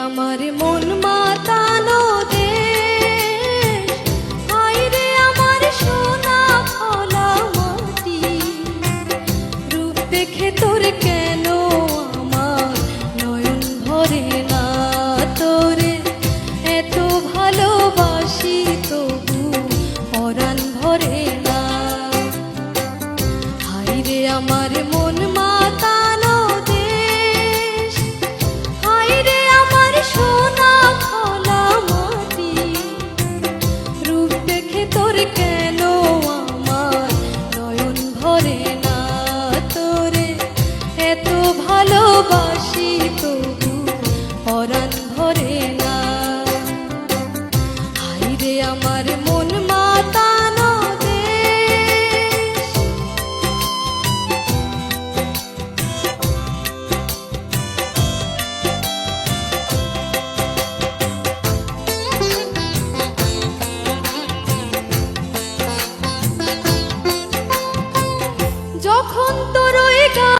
আমার মন মাতানো দেশ, হায়রে আমার সোনা ফলা মাটি। রূপ দেখে তোর কেন আমার নয়ন ভরে না, তোরে এত ভালোবাসি তবু পরাণ ভরে না। হায়রে আমার মন মাতানো দেশ, হায়রে আমার সোনা ফলা মাটি। রূপ দেখে তোর কেন আমার নয়ন ভরে না, তোরে এত ভালোবাসি তবু পরাণ ভরে না। হায়রে আমার মন মাতানো দেশ। যখন